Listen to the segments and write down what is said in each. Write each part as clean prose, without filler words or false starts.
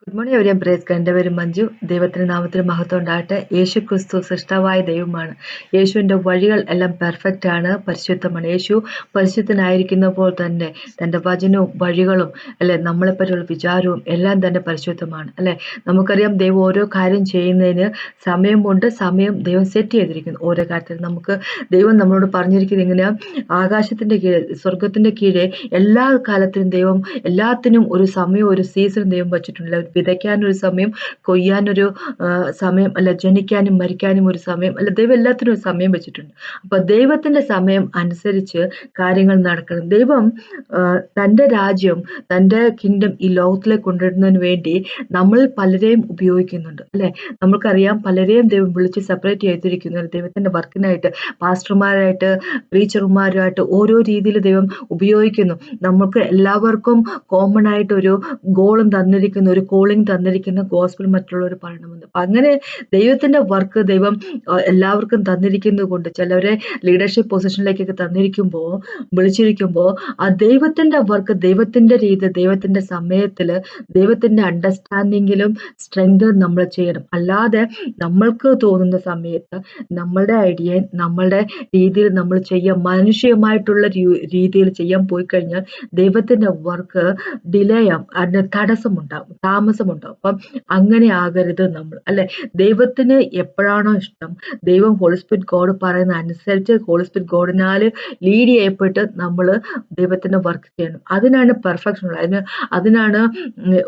Good morning everyone. Praise God. എൻ്റെ പേര് മഞ്ജു. ദൈവത്തിന്റെ നാമത്തിന് മഹത്വം ഉണ്ടാകട്ടെ. യേശു ക്രിസ്തു സൃഷ്ടാവായ ദൈവമാണ്. യേശുവിൻ്റെ വഴികൾ എല്ലാം പെർഫെക്റ്റ് ആണ്, പരിശുദ്ധമാണ്. യേശു പരിശുദ്ധനായിരിക്കുന്നപ്പോൾ തന്നെ തൻ്റെ വചനവും വഴികളും അല്ലെ നമ്മളെപ്പറ്റിയുള്ള വിചാരവും എല്ലാം തന്നെ പരിശുദ്ധമാണ് അല്ലെ. നമുക്കറിയാം ദൈവം ഓരോ കാര്യം ചെയ്യുന്നതിന് സമയമുണ്ട്. സമയം ദൈവം സെറ്റ് ചെയ്തിരിക്കുന്നു. ഓരോ കാര്യത്തിൽ നമുക്ക് ദൈവം നമ്മളോട് പറഞ്ഞിരിക്കുന്നത് ഇങ്ങനെ, ആകാശത്തിന്റെ കീഴെ സ്വർഗത്തിന്റെ കീഴെ എല്ലാ കാലത്തിനും ദൈവം എല്ലാത്തിനും ഒരു സമയവും ഒരു സീസണും ദൈവം വച്ചിട്ടുണ്ട്. വിതയ്ക്കാനൊരു സമയം, കൊയ്യാനൊരു സമയം, അല്ല ജനിക്കാനും മരിക്കാനും ഒരു സമയം, അല്ല ദൈവം എല്ലാത്തിനും ഒരു സമയം വെച്ചിട്ടുണ്ട്. അപ്പൊ ദൈവത്തിന്റെ സമയം അനുസരിച്ച് കാര്യങ്ങൾ നടക്കണം. ദൈവം തൻ്റെ രാജ്യം, തൻ്റെ കിങ്ഡം ഈ ലോകത്തിലേക്ക് കൊണ്ടുവരുന്നതിന് വേണ്ടി നമ്മൾ പലരെയും ഉപയോഗിക്കുന്നുണ്ട് അല്ലെ. നമുക്കറിയാം പലരെയും ദൈവം വിളിച്ച് സെപ്പറേറ്റ് ചെയ്തിരിക്കുന്നു ദൈവത്തിന്റെ വർക്കിനായിട്ട്. പാസ്റ്റർമാരായിട്ട്, പ്രീച്ചർമാരുമായിട്ട് ഓരോ രീതിയിൽ ദൈവം ഉപയോഗിക്കുന്നു. നമുക്ക് എല്ലാവർക്കും കോമൺ ആയിട്ട് ഒരു ഗോളും തന്നിരിക്കുന്ന, ഒരു കോളിംഗ് തന്നിരിക്കുന്ന, ഗോസ്പൽ മറ്റുള്ളവർ പറയണമെന്ന്. അപ്പൊ അങ്ങനെ ദൈവത്തിന്റെ വർക്ക് ദൈവം എല്ലാവർക്കും തന്നിരിക്കുന്നത് കൊണ്ട് ചിലവരെ ലീഡർഷിപ്പ് പൊസിഷനിലേക്കൊക്കെ തന്നിരിക്കുമ്പോൾ, വിളിച്ചിരിക്കുമ്പോൾ ആ ദൈവത്തിന്റെ വർക്ക് ദൈവത്തിന്റെ രീതി, ദൈവത്തിന്റെ സമയത്തില്, ദൈവത്തിന്റെ അണ്ടർസ്റ്റാൻഡിങ്ങിലും സ്ട്രെങ്ത് നമ്മൾ ചെയ്യണം. അല്ലാതെ നമ്മൾക്ക് തോന്നുന്ന സമയത്ത് നമ്മളുടെ ഐഡിയ, നമ്മളുടെ രീതിയിൽ നമ്മൾ ചെയ്യാൻ, മനുഷ്യമായിട്ടുള്ള രീതിയിൽ ചെയ്യാൻ പോയി കഴിഞ്ഞാൽ ദൈവത്തിന്റെ വർക്ക് ഡിലേ ആവും, അതിന് തടസ്സമുണ്ടാവും, താമസമുണ്ടാവും. അപ്പം അങ്ങനെ ആകരുത് നമ്മൾ അല്ലെ. ദൈവത്തിന് എപ്പോഴാണോ ഇഷ്ടം, ദൈവം ഹോളി സ്പിരിറ്റ് ഗോഡ് പറയുന്ന അനുസരിച്ച് ഹോളി സ്പിരിറ്റ് ഗോഡിനാൽ ലീഡ് ചെയ്യപ്പെട്ട് നമ്മൾ ദൈവത്തിന്റെ വർക്ക് ചെയ്യണം. അതിനാണ് പെർഫെക്ഷൻ ഉള്ളത്. അതിനാണ്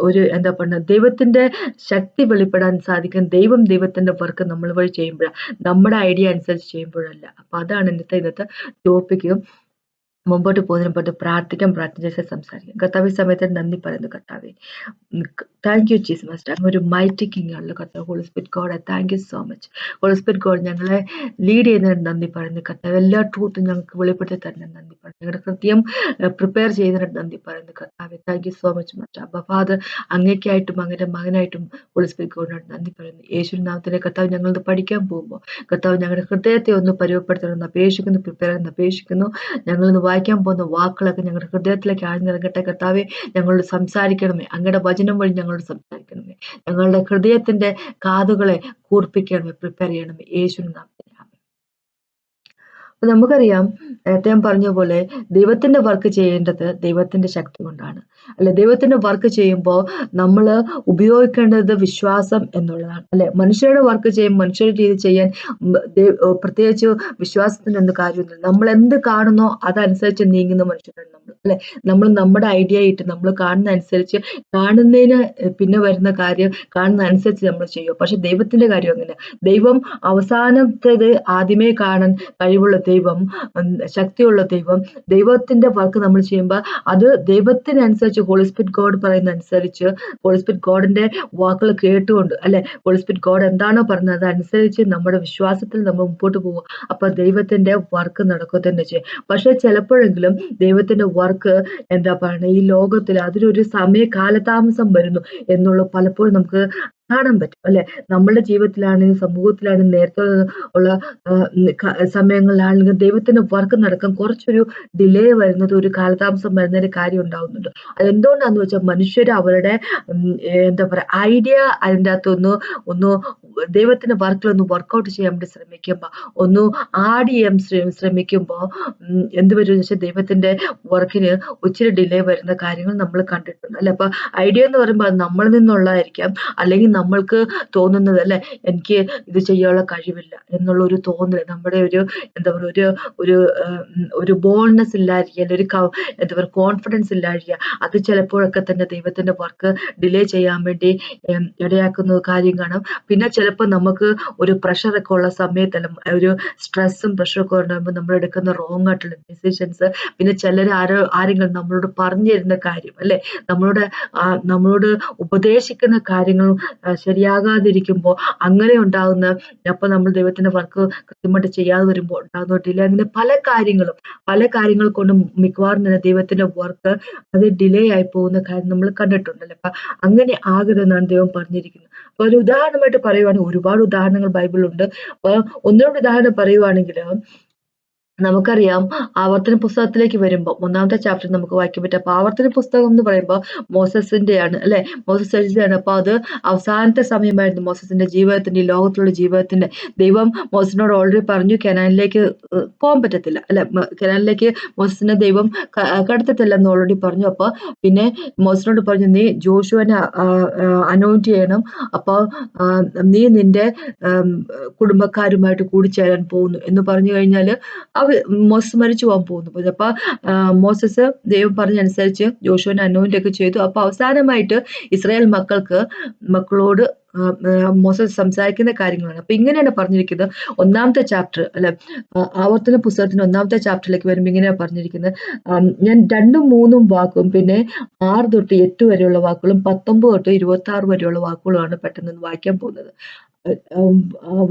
ഒരു എന്താ പറയുക, ദൈവത്തിന്റെ ശക്തി വെളിപ്പെടാൻ സാധിക്കും. ദൈവത്തിന്റെ വർക്ക് നമ്മൾ വഴി ചെയ്യുമ്പോഴാണ്, നമ്മുടെ ഐഡിയ അനുസരിച്ച് ചെയ്യുമ്പോഴല്ല. അപ്പൊ അതാണ് ഇന്നത്തെ ടോപ്പിക്കും. മുമ്പോട്ട് പോകുന്നതിന് പ്രാർത്ഥിക്കാൻ സംസാരിക്കാം. കർത്താവ് സമയത്തിന് നന്ദി പറയുന്നു. കർത്താവെ താങ്ക് യു ജീസസ് മാസ്റ്റർ. അങ്ങ് ഒരു മൈറ്റി കിങ് ആണല്ലോ കർത്താവ്. Holy spirit god, thank you so much. Holy spirit god ഞങ്ങളെ ലീഡ് ചെയ്യുന്നതിന് നന്ദി പറയുന്നു കർത്താവ്. എല്ലാ ട്രൂത്തും ഞങ്ങൾക്ക് വെളിപ്പെടുത്തി തരുന്നതിന് നന്ദി പറയുന്നു. ഞങ്ങളുടെ കൃത്യം പ്രിപ്പയർ ചെയ്യുന്നതിന് നന്ദി പറയുന്നു കർത്താവെ. Thank you so much master. അബ്ബാ ഫാദർ, അങ്ങേക്കായിട്ടും അങ്ങയുടെ മകനായിട്ടും ഹോളി സ്പിരിറ്റ് ഗോഡിനോട് നന്ദി പറയുന്നു. യേശുവിൻ നാമത്തിലെ കർത്താവ്, ഞങ്ങളിത് പഠിക്കാൻ പോകുമ്പോൾ കർത്താവ് ഞങ്ങളുടെ ഹൃദയത്തെ ഒന്ന് പരിവപ്പെടുത്തണമെന്ന് അപേക്ഷിക്കുന്നു, പ്രിപ്പയർ എന്ന് അപേക്ഷിക്കുന്നു. ഞങ്ങളിന്ന് വായിക്കാൻ പോകുന്ന വാക്കുകളൊക്കെ ഞങ്ങളുടെ ഹൃദയത്തിലേക്ക് ആഴ്ന്നിറങ്ങട്ടെ കർത്താവെ. ഞങ്ങളോട് സംസാരിക്കണമേ, അങ്ങയുടെ വചനം വഴി ഞങ്ങളോട് സംസാരിക്കണമേ. ഞങ്ങളുടെ ഹൃദയത്തിന്റെ കാതുകളെ കൂർപ്പിക്കണമേ, പ്രിപ്പയർ ചെയ്യണമേ. യേശുവിൻ നാമത്തിൽ. അപ്പൊ നമുക്കറിയാം, നേരത്തെ ഞാൻ പറഞ്ഞ പോലെ ദൈവത്തിന്റെ വർക്ക് ചെയ്യേണ്ടത് ദൈവത്തിന്റെ ശക്തി കൊണ്ടാണ് അല്ലെ. ദൈവത്തിന്റെ വർക്ക് ചെയ്യുമ്പോൾ നമ്മൾ ഉപയോഗിക്കേണ്ടത് വിശ്വാസം എന്നുള്ളതാണ് അല്ലെ. മനുഷ്യരുടെ വർക്ക് ചെയ്യുമ്പോൾ മനുഷ്യരുടെ രീതി ചെയ്യാൻ പ്രത്യേകിച്ച് വിശ്വാസത്തിനൊന്നും കാര്യമൊന്നുമില്ല. നമ്മൾ എന്ത് കാണുന്നോ അതനുസരിച്ച് നീങ്ങുന്ന മനുഷ്യരാണ് നമ്മൾ അല്ലെ. നമ്മൾ നമ്മുടെ ഐഡിയ ആയിട്ട് നമ്മൾ കാണുന്ന അനുസരിച്ച്, കാണുന്നതിന് പിന്നെ വരുന്ന കാര്യം കാണുന്ന അനുസരിച്ച് നമ്മൾ ചെയ്യും. പക്ഷെ ദൈവത്തിന്റെ കാര്യം അങ്ങനെ. ദൈവം അവസാനത്തേത് ആദ്യമേ കാണാൻ കഴിവുള്ള ദൈവം, ശക്തിയുള്ള ദൈവം. ദൈവത്തിന്റെ വർക്ക് നമ്മൾ ചെയ്യുമ്പോൾ അത് ദൈവത്തിനനുസരിച്ച്, ഹോളി സ്പിരിറ്റ് ഗോഡ് പറയുന്ന അനുസരിച്ച്, ഹോളി സ്പിരിറ്റ് ഗോഡിന്റെ വാക്കുകൾ കേട്ടുകൊണ്ട് അല്ലെ, ഹോളി സ്പിരിറ്റ് ഗോഡ് എന്താണോ പറഞ്ഞത് അതനുസരിച്ച് നമ്മുടെ വിശ്വാസത്തിൽ നമ്മൾ മുമ്പോട്ട് പോകും. അപ്പൊ ദൈവത്തിന്റെ വർക്ക് നടക്കുക തന്നെ ചെയ്യും. പക്ഷെ ചിലപ്പോഴെങ്കിലും ദൈവത്തിന്റെ വർക്ക് എന്താ പറയുക, ഈ ലോകത്തിൽ അതിനൊരു കാലതാമസം വരുന്നു എന്നുള്ള പലപ്പോഴും നമുക്ക് കാണാൻ പറ്റും അല്ലെ. നമ്മളുടെ ജീവിതത്തിലാണെങ്കിലും സമൂഹത്തിലാണെങ്കിലും നേരത്തെ ഉള്ള സമയങ്ങളിലാണെങ്കിലും ദൈവത്തിന്റെ വർക്ക് നടക്കാൻ കുറച്ചൊരു ഡിലേ വരുന്നത്, ഒരു കാലതാമസം വരുന്നതിന്റെ കാര്യം ഉണ്ടാവുന്നുണ്ട്. അതെന്തുകൊണ്ടാന്ന് വെച്ചാൽ മനുഷ്യർ അവരുടെ എന്താ പറയാ ഐഡിയ അതിൻ്റെ അകത്തൊന്ന് ദൈവത്തിന്റെ വർക്കിലൊന്ന് വർക്കൗട്ട് ചെയ്യാൻ വേണ്ടി ശ്രമിക്കുമ്പോൾ, ഒന്ന് ആഡ് ചെയ്യാൻ ശ്രമിക്കുമ്പോൾ എന്ത് വരും വെച്ചാൽ ദൈവത്തിന്റെ വർക്കിന് ഒത്തിരി ഡിലേ വരുന്ന കാര്യങ്ങൾ നമ്മൾ കണ്ടിട്ടുണ്ട് അല്ലെ. അപ്പൊ ഐഡിയ എന്ന് പറയുമ്പോൾ അത് നമ്മളിൽ നിന്നുള്ളതായിരിക്കാം, അല്ലെങ്കിൽ നമ്മൾക്ക് തോന്നുന്നത് അല്ലെ, എനിക്ക് ഇത് ചെയ്യാനുള്ള കഴിവില്ല എന്നുള്ള ഒരു തോന്നൽ, നമ്മുടെ ഒരു എന്താ പറയുക, ഒരു ഒരു ബോൾഡ്നെസ് ഇല്ലായിരിക്കുക, ഒരു എന്താ പറയുക കോൺഫിഡൻസ് ഇല്ലായിരിക്കുക. അത് ചിലപ്പോഴൊക്കെ തന്നെ ദൈവത്തിന്റെ വർക്ക് ഡിലേ ചെയ്യാൻ വേണ്ടി ഇടയാക്കുന്ന കാര്യം കാണാം. പിന്നെ ചിലപ്പോൾ നമുക്ക് ഒരു പ്രഷറൊക്കെ ഉള്ള സമയത്തല്ല, ഒരു സ്ട്രെസ്സും പ്രഷറൊക്കെ ഉണ്ടാകുമ്പോൾ നമ്മൾ എടുക്കുന്ന റോങ് ആയിട്ടുള്ള ഡിസിഷൻസ്, പിന്നെ ആരെങ്കിലും നമ്മളോട് പറഞ്ഞു തരുന്ന കാര്യം അല്ലെ, നമ്മളോട് ഉപദേശിക്കുന്ന കാര്യങ്ങൾ ശരിയാകാതിരിക്കുമ്പോൾ അങ്ങനെ ഉണ്ടാകുന്ന, അപ്പൊ നമ്മൾ ദൈവത്തിന്റെ വർക്ക് കൃത്യമായിട്ട് ചെയ്യാതെ വരുമ്പോൾ ഉണ്ടാകുന്ന ഡിലേ, അങ്ങനെ പല കാര്യങ്ങൾ കൊണ്ടും മിക്കവാറും തന്നെ ദൈവത്തിന്റെ വർക്ക് അത് ഡിലേ ആയി പോകുന്ന കാര്യം നമ്മൾ കണ്ടിട്ടുണ്ടല്ലോ. അപ്പൊ അങ്ങനെ ആകരുതെന്നാണ് ദൈവം പറഞ്ഞിരിക്കുന്നത്. അപ്പൊ ഒരു ഉദാഹരണമായിട്ട് പറയുവാണെങ്കിൽ ഒരുപാട് ഉദാഹരണങ്ങൾ ബൈബിളിലുണ്ട്. അപ്പൊ ഒന്ന് രണ്ട് ഉദാഹരണം പറയുവാണെങ്കിൽ, നമുക്കറിയാം ആവർത്തന പുസ്തകത്തിലേക്ക് വരുമ്പോൾ 1-ാമത്തെ ചാപ്റ്റർ നമുക്ക് വായിക്കാൻ പറ്റും. അപ്പൊ ആവർത്തന പുസ്തകം എന്ന് പറയുമ്പോൾ മോസസിന്റെയാണ് അല്ലെ, മോസസ് എഴുതിയാണ്. അപ്പൊ അത് അവസാനത്തെ സമയമായിരുന്നു മോസസിന്റെ ജീവിതത്തിന്റെ, ഈ ലോകത്തുള്ള ജീവിതത്തിന്റെ. ദൈവം മോസസിനോട് ഓൾറെഡി പറഞ്ഞു കനാനിലേക്ക് പോകാൻ പറ്റത്തില്ല അല്ലെ, കനാനിലേക്ക് മോസസിനെ ദൈവം കടത്തത്തില്ലെന്ന് ഓൾറെഡി പറഞ്ഞു. അപ്പൊ പിന്നെ മോസസിനോട് പറഞ്ഞു നീ ജോഷുവിനെ അനോയിന്റ് ചെയ്യണം, അപ്പൊ നീ നിന്റെ കുടുംബക്കാരുമായിട്ട് കൂടിച്ചേരാൻ പോകുന്നു എന്ന് പറഞ്ഞു കഴിഞ്ഞാല് മോസസ് മരിച്ചു പോകാൻ പോകുന്നു. അപ്പൊ മോസസ് ദൈവം പറഞ്ഞനുസരിച്ച് ജോഷുവിനെ അനോയിന്റ് ഒക്കെ ചെയ്തു. അപ്പൊ അവസാനമായിട്ട് ഇസ്രായേൽ മക്കളോട് മോസസ് സംസാരിക്കുന്ന കാര്യങ്ങളാണ്. അപ്പൊ ഇങ്ങനെയാണ് പറഞ്ഞിരിക്കുന്നത് 1-ാമത്തെ ചാപ്റ്റർ അല്ലെ, ആവർത്തന പുസ്തകത്തിന് 1-ാമത്തെ ചാപ്റ്ററിലേക്ക് വരുമ്പോൾ ഇങ്ങനെയാണ് പറഞ്ഞിരിക്കുന്നത്. ഞാൻ 2ഉം 3ഉം വാക്കും പിന്നെ 6 തൊട്ട് 8 വരെയുള്ള വാക്കുകളും 19 തൊട്ട് 26 വരെയുള്ള വാക്കുകളുമാണ് പെട്ടെന്ന് വായിക്കാൻ പോകുന്നത്.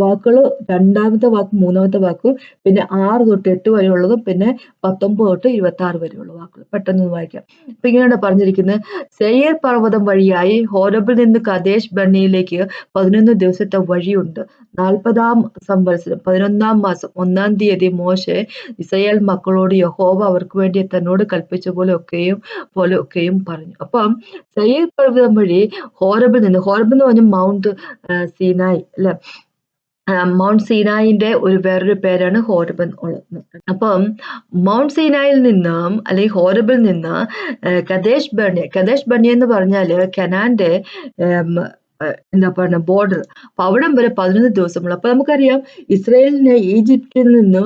വാക്കുകള് 2ാമത്തെ വാക്കും 3ാമത്തെ വാക്കും പിന്നെ 6 തൊട്ട് 8 വരെയുള്ളതും പിന്നെ 19 തൊട്ട് 26 വരെയുള്ള വാക്കുകൾ പെട്ടെന്ന് വായിക്കാം. അപ്പൊ ഇങ്ങനെയാണ് പറഞ്ഞിരിക്കുന്നത്. സെയീർ പർവ്വതം വഴിയായി ഹോരബിൽ നിന്ന് കദേശ് ബർണിയയിലേക്ക് 11 ദിവസത്തെ വഴിയുണ്ട്. 40-ാം സംവത്സരം 11-ാം മാസം 1-ാം തീയതി മോശെ ഇസ്രായേൽ മക്കളോട് യഹോവ അവർക്ക് വേണ്ടി തന്നോട് കൽപ്പിച്ച പോലെ ഒക്കെയും പറഞ്ഞു. അപ്പം സെയീർ പർവ്വതം വഴി ഹോരബിൽ എന്ന് പറഞ്ഞ മൗണ്ട് സീനായി അല്ലെ, മൗണ്ട് സീനായിന്റെ വേറൊരു പേരാണ് ഹോരബ് ഉള്ളത്. അപ്പം മൗണ്ട് സീനായിൽ നിന്നും അല്ലെങ്കിൽ ഹോരബിൽ നിന്ന് കദേശ് ബർണിയ എന്ന് പറഞ്ഞാല് കനാന്റെ എന്താ പറയുക ബോർഡർ. അപ്പൊ അവിടം വരെ 11 ദിവസമുള്ളൂ. അപ്പൊ നമുക്കറിയാം ഇസ്രായേലിനെ ഈജിപ്തിൽ നിന്ന്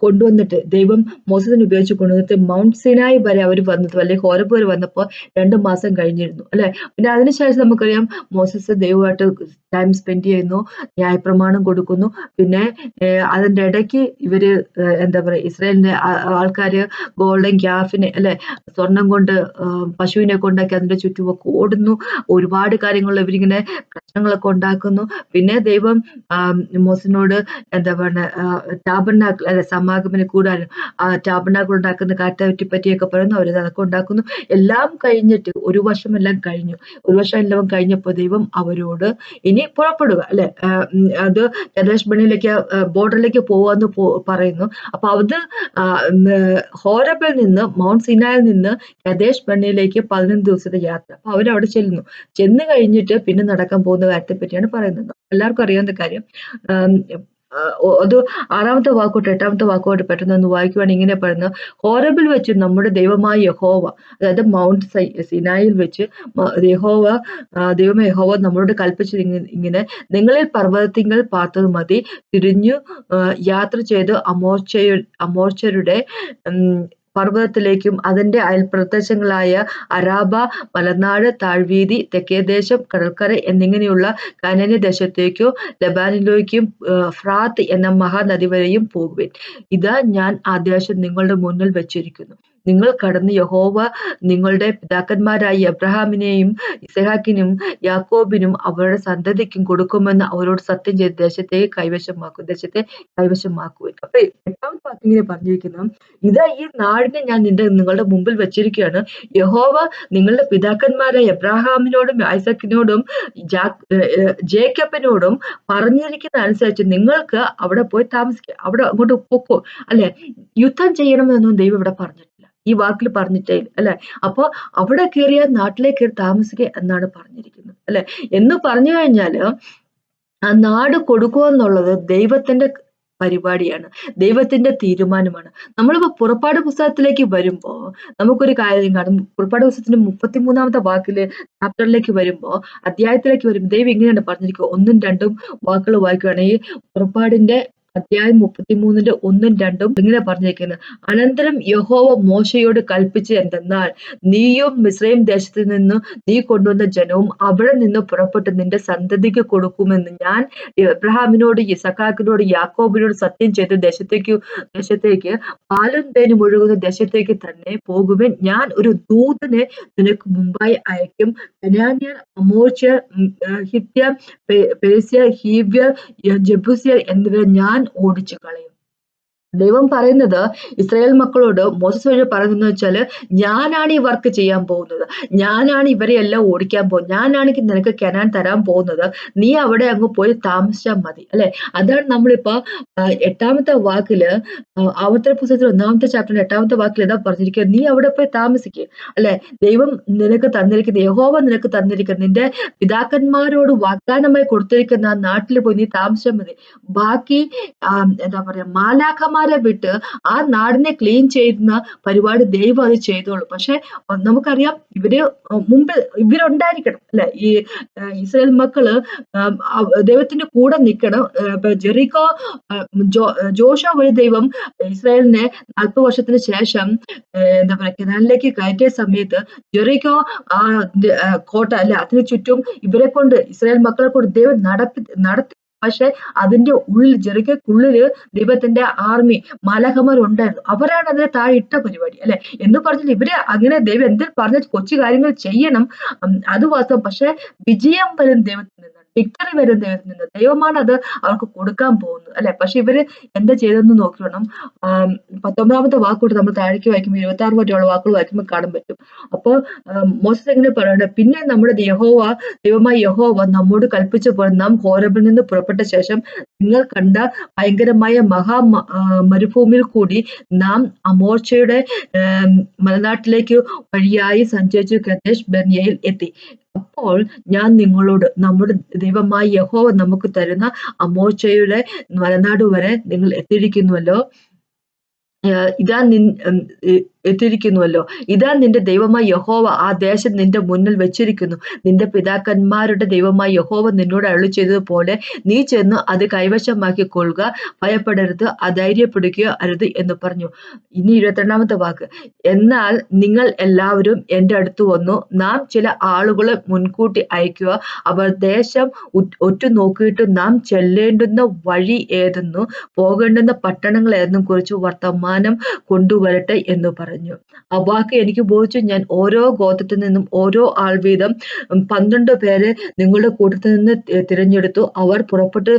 കൊണ്ടുവന്നിട്ട് ദൈവം മോസസിനെ ഉപയോഗിച്ച് കൊണ്ടുവന്നിട്ട് മൗണ്ട് സിനായി വരെ അവർ വന്നത് അല്ലെങ്കിൽ ഹോരബ് വരെ വന്നപ്പോൾ 2 മാസം കഴിഞ്ഞിരുന്നു അല്ലെ. പിന്നെ അതിനുശേഷം നമുക്കറിയാം മോസസ് ദൈവമായിട്ട് ടൈം സ്പെൻഡ് ചെയ്യുന്നു, ന്യായപ്രമാണം കൊടുക്കുന്നു. പിന്നെ അതിന്റെ ഇടയ്ക്ക് ഇവര് എന്താ പറയുക ഇസ്രായേലിന്റെ ആൾക്കാര് ഗോൾഡൻ ക്യാഫിനെ അല്ലെ, സ്വർണം കൊണ്ട് പശുവിനെ കൊണ്ടാക്കി അതിന്റെ ചുറ്റുമൊക്കെ ഓടുന്നു. ഒരുപാട് കാര്യങ്ങൾ ഇവരിങ്ങനെ പ്രശ്നങ്ങളൊക്കെ ഉണ്ടാക്കുന്നു. പിന്നെ ദൈവം മോസസിനോട് എന്താ പറയുക ടാബർനാക്കിൾ അല്ലെ സമാഗമന കൂടാരം ടാബർനാക്കിൾ ഉണ്ടാക്കുന്ന കാറ്റത്തെ പറ്റിയൊക്കെ പറയുന്നു. അവർ അതൊക്കെ ഉണ്ടാക്കുന്നു. എല്ലാം കഴിഞ്ഞിട്ട് 1 വർഷം എല്ലാം കഴിഞ്ഞു. 1 വർഷം എല്ലാം കഴിഞ്ഞപ്പോൾ ദൈവം അവരോട് ഇനി പുറപ്പെടുക അല്ലെ, അത് കദേശ് ബർണിയയിലേക്ക് ബോർഡറിലേക്ക് പോവാന്ന് പറയുന്നു. അപ്പൊ അത് ഹോരബിൽ നിന്ന് മൗണ്ട് സിനായിൽ നിന്ന് കദേശ് ബർണിയയിലേക്ക് 11 ദിവസത്തെ യാത്ര. അപ്പൊ അവരവിടെ ചെന്ന് കഴിഞ്ഞിട്ട് പിന്നെ നടക്കാൻ പോകുന്ന കാര്യത്തെ പറ്റിയാണ് പറയുന്നത്. എല്ലാവർക്കും അറിയാവുന്ന കാര്യം. അത് 6-ാമത്തെ വാക്കോട്ട് 8-ാമത്തെ വാക്കോട്ട് പെട്ടെന്ന് വായിക്കുവാണെങ്കിൽ ഇങ്ങനെ പറയുന്നത്, ഹോരബിൽ വെച്ച് നമ്മുടെ ദൈവമായ യഹോവ, അതായത് മൗണ്ട് സിനായിൽ വെച്ച് ദൈവമായ യഹോവ നമ്മളോട് കൽപ്പിച്ചത് ഇങ്ങനെ, നിങ്ങളിൽ പർവ്വതത്തിങ്കൽ പാർത്തത് മതി, തിരിഞ്ഞു യാത്ര ചെയ്ത് അമോർച്ചരുടെ പർവ്വതത്തിലേക്കും അതിന്റെ അയൽപ്രദേശങ്ങളായ അരാബ, മലനാട്, താഴ്വീതി, തെക്കേദേശം, കടൽക്കര എന്നിങ്ങനെയുള്ള കനാന്യ ദേശത്തേക്കോ ലെബാനിലേക്കും ഫ്രാത്ത് എന്ന മഹാനദി വരെയും പോകുവിൻ. ഇതാ ഞാൻ ആ ദേശം നിങ്ങളുടെ മുന്നിൽ വെച്ചിരിക്കുന്നു. നിങ്ങൾ കടന്ന് യഹോവ നിങ്ങളുടെ പിതാക്കന്മാരായ എബ്രഹാമിനെയും ഇസഹാക്കിനും യാക്കോബിനും അവരുടെ സന്തതിക്കും കൊടുക്കുമെന്ന് അവരോട് സത്യം ചെയ്ത് ദേശത്തെ കൈവശമാക്കുവിൻ. അപ്പൊ 8-ാമത്തെ വാക്യം ഇങ്ങനെ പറഞ്ഞിരിക്കുന്നു, ഇതാ ഈ നാടിനെ ഞാൻ നിങ്ങളുടെ മുമ്പിൽ വെച്ചിരിക്കുകയാണ്. യഹോവ നിങ്ങളുടെ പിതാക്കന്മാരായ എബ്രഹാമിനോടും ഐസക്കിനോടും ജേക്കബിനോടും പറഞ്ഞിരിക്കുന്ന അനുസരിച്ച് നിങ്ങൾക്ക് അവിടെ പോയി താമസിക്കുക, അവിടെ അങ്ങോട്ട് പൊക്കോ അല്ലെ. യുദ്ധം ചെയ്യണമെന്നൊന്നും ദൈവം ഇവിടെ പറഞ്ഞിട്ടില്ല, ഈ വാക്കിൽ പറഞ്ഞിട്ടേ അല്ലെ. അപ്പൊ അവിടെ കയറിയ നാട്ടിലേക്ക് കയറി താമസിക്കുക എന്നാണ് പറഞ്ഞിരിക്കുന്നത് അല്ലെ. എന്ന് പറഞ്ഞു കഴിഞ്ഞാല് ആ നാട് കൊടുക്കുക എന്നുള്ളത് ദൈവത്തിന്റെ പരിപാടിയാണ്, ദൈവത്തിന്റെ തീരുമാനമാണ്. നമ്മളിപ്പോ പുറപ്പാട് പുസ്തകത്തിലേക്ക് വരുമ്പോ നമുക്കൊരു കാര്യം കാണും. പുറപ്പാട് പുസ്തകത്തിന്റെ 33-ാമത്തെ ചാപ്റ്ററിലേക്ക് വരുമ്പോ അധ്യായത്തിലേക്ക് വരുമ്പോൾ ദൈവം ഇങ്ങനെയാണ് പറഞ്ഞിരിക്കുക. 1ഉം 2ഉം വാക്കുകൾ വായിക്കുകയാണെങ്കിൽ പുറപ്പാടിന്റെ അധ്യായം 33-ന്റെ 1ഉം 2ഉം ഇങ്ങനെ പറഞ്ഞിരിക്കുന്നത്, അനന്തരം യഹോവ മോശയോട് കൽപ്പിച്ചത് എന്തെന്നാൽ, നീയും മിസ്രയീം ദേശത്ത് നിന്ന് നീ കൊണ്ടുവന്ന ജനവും അവിടെ നിന്ന് പുറപ്പെട്ട് നിന്റെ സന്തതിക്ക് കൊടുക്കുമെന്ന് ഞാൻ എബ്രഹാമിനോട് ഇസഹാക്കിനോട് യാക്കോബിനോട് സത്യം ചെയ്ത ദേശത്തേക്ക് പാലും തേനും ഒഴുകുന്ന ദേശത്തേക്ക് തന്നെ പോകുവിൻ. ഞാൻ ഒരു ദൂതനെ നിനക്ക് മുമ്പായി അയക്കും. കനാന്യർ, അമോര്യർ, ഹിത്യർ, പെരിസ്യർ, ഹീവ്യർ, ജെബൂസ്യർ എന്നിവരെ ഞാൻ ഓടിച്ചു കളയും. ദൈവം പറയുന്നത് ഇസ്രായേൽ മക്കളോട് മോശസ് വഴി പറയുന്നത് വെച്ചാല്, ഞാനാണ് ഈ വർക്ക് ചെയ്യാൻ പോകുന്നത്, ഞാനാണ് ഇവരെ എല്ലാം ഓടിക്കാൻ പോകുന്നത്, ഞാനാണെങ്കിൽ നിനക്ക് കെനാൻ തരാൻ പോകുന്നത്, നീ അവിടെ അങ്ങ് പോയി താമസിച്ചാൽ മതി അല്ലെ. അതാണ് നമ്മളിപ്പോ 8ാമത്തെ വാക്കില് ആവർത്തന പുസ്തകത്തിൽ 1ാമത്തെ ചാപ്റ്ററിൽ 8ാമത്തെ വാക്കിൽ എന്താ പറഞ്ഞിരിക്കുക, നീ അവിടെ പോയി താമസിക്കുക അല്ലെ. ദൈവം നിനക്ക് തന്നിരിക്കുന്ന, യഹോവ നിനക്ക് തന്നിരിക്കുന്ന, നിന്റെ പിതാക്കന്മാരോട് വാഗ്ദാനമായി കൊടുത്തിരിക്കുന്ന ആ നാട്ടിൽ പോയി നീ താമസിച്ചാൽ മതി. ബാക്കി എന്താ പറയാ, മാലാഖമാരെ വിട്ട് ആ നാടിനെ ക്ലീൻ ചെയ്യുന്ന പരിപാടി ദൈവം അത് ചെയ്തോളും. പക്ഷെ നമുക്കറിയാം ഇവര് മുമ്പ് ഇവരുണ്ടായിരിക്കണം അല്ലെ. ഈ ഇസ്രായേൽ മക്കള് ദൈവത്തിന്റെ കൂടെ നിൽക്കണം. ഇപ്പൊ ജെറിക്കോ ജോഷുവ വഴി ദൈവം ഇസ്രായേലിനെ 40 വർഷത്തിന് ശേഷം എന്താ പറയാ കനാനിലേക്ക് കയറ്റിയ സമയത്ത് ജെറിക്കോ ആ കോട്ട അല്ലെ, അതിന് ചുറ്റും ഇവരെ കൊണ്ട്, ഇസ്രായേൽ മക്കളെ കൊണ്ട് ദൈവം നടത്തി. പക്ഷെ അതിന്റെ ഉള്ളിൽ, ജെറിക്കോക്കുള്ളില് ദൈവത്തിന്റെ ആർമി മാലാഖമാർ ഉണ്ടായിരുന്നു. അവരാണ് അതിനെ താഴെ ഇട്ട പരിപാടി അല്ലെ. എന്ന് പറഞ്ഞാൽ ഇവര് അങ്ങനെ ദൈവം എന്തെങ്കിലും പറഞ്ഞ കൊച്ചു കാര്യങ്ങൾ ചെയ്യണം, അത് വാസ്തവം. പക്ഷെ വിജയം വരും ദൈവത്തിൽ നിന്ന്, വിക്ടറി വരും ദൈവത്തിൽ നിന്ന്. ദൈവമാണ് അത് അവർക്ക് കൊടുക്കാൻ പോകുന്നത് അല്ലെ. പക്ഷെ ഇവര് എന്താ ചെയ്തെന്ന് നോക്കണം. 19ാമത്തെ വാക്കോട്ട് നമ്മൾ താഴേക്ക് വായിക്കുമ്പോൾ 26 വരെയുള്ള വാക്കുകൾ വായിക്കുമ്പോൾ കാണാൻ പറ്റും. അപ്പോൾ മോശസ് എങ്ങനെ പറയണത്, പിന്നെ നമ്മുടെ ദൈവമായ യഹോവ നമ്മോട് കൽപ്പിച്ചപ്പോൾ നാം ഹോരബിൽ നിന്ന് പുറപ്പെട്ട ശേഷം നിങ്ങൾ കണ്ട ഭയങ്കരമായ മരുഭൂമിയിൽ കൂടി നാം അമോർച്ചയുടെ മലനാട്ടിലേക്ക് വഴിയായി സഞ്ചരിച്ചു കദേശ് ബർണിയയിൽ എത്തി. അപ്പോൾ ഞാൻ നിങ്ങളോട്, നമ്മുടെ ദൈവമായ യഹോവ നമുക്ക് തരുന്ന അമോർച്ചയുടെ മലനാട് വരെ നിങ്ങൾ എത്തിയിരിക്കുന്നുവല്ലോ, ഇതാ എത്തിയിരിക്കുന്നുവല്ലോ, ഇതാ നിന്റെ ദൈവമായ യഹോവ ആ ദേശം നിന്റെ മുന്നിൽ വെച്ചിരിക്കുന്നു. നിന്റെ പിതാക്കന്മാരുടെ ദൈവമായ യഹോവ നിന്നോട് അരുളി ചെയ്തതുപോലെ നീ ചെന്ന് അത് കൈവശമാക്കി കൊള്ളുക, ഭയപ്പെടരുത്, അധൈര്യപ്പെടുകയോ അരുത് എന്ന് പറഞ്ഞു. ഇനി 22ാമത്തെ വാക്ക്, എന്നാൽ നിങ്ങൾ എല്ലാവരും എൻ്റെ അടുത്ത് വന്നു, നാം ചില ആളുകളെ മുൻകൂട്ടി അയക്കുക, അവർ ദേശം ഒറ്റുനോക്കിയിട്ട് നാം ചെല്ലേണ്ടുന്ന വഴി ഏതെന്നും പോകേണ്ടുന്ന പട്ടണങ്ങൾ ഏതെന്നും കുറിച്ച് വർത്തമാനം കൊണ്ടുവരട്ടെ എന്ന് പറഞ്ഞു. ആ വാക്ക് എനിക്ക് ബോധിച്ചു. ഞാൻ ഓരോ ഗോത്രത്തിൽ നിന്നും ഓരോ ആൾ വീതം 12 പേരെ നിങ്ങളുടെ കൂട്ടത്തിൽ നിന്ന് തിരഞ്ഞെടുത്തു. അവർ പുറപ്പെട്ട്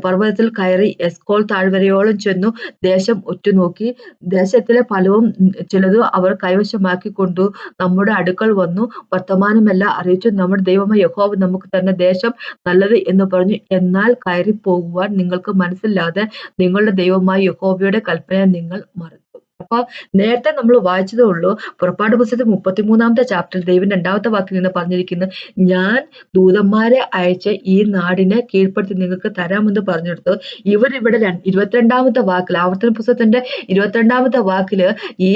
പർവ്വതത്തിൽ കയറി എസ്കോൾ താഴ്വരയോളം ചെന്നു ദേശം ഒറ്റുനോക്കി. ദേശത്തിലെ ഫലവും ചിലതും അവർ കൈവശമാക്കി കൊണ്ടു നമ്മുടെ അടുക്കൽ വന്നു വർത്തമാനമെല്ലാം അറിയിച്ചു. നമ്മുടെ ദൈവമായ യഹോവ നമുക്ക് തന്ന ദേശം നല്ലത് എന്ന് പറഞ്ഞു. എന്നാൽ കയറി പോകുവാൻ നിങ്ങൾക്ക് മനസ്സില്ലാതെ നിങ്ങളുടെ ദൈവമായ യഹോവയുടെ കൽപ്പന നിങ്ങൾ മറന്നു. അപ്പൊ നേരത്തെ നമ്മൾ വായിച്ചതേ ഉള്ളൂ. പുറപ്പാട് പുസ്തകത്തിൽ 33ാമത്തെ ചാപ്റ്ററിൽ ദൈവം 2ാമത്തെ വാക്കിൽ നിന്ന് പറഞ്ഞിരിക്കുന്നു, ഞാൻ ദൂതന്മാരെ അയച്ച് ഈ നാടിനെ കീഴ്പ്പെടുത്തി നിങ്ങൾക്ക് തരാമെന്ന് പറഞ്ഞെടുത്തു. ഇവരിവിടെ 22ാമത്തെ വാക്കിൽ, ആവർത്തന പുസ്തകത്തിന്റെ 22ാമത്തെ വാക്കില് ഈ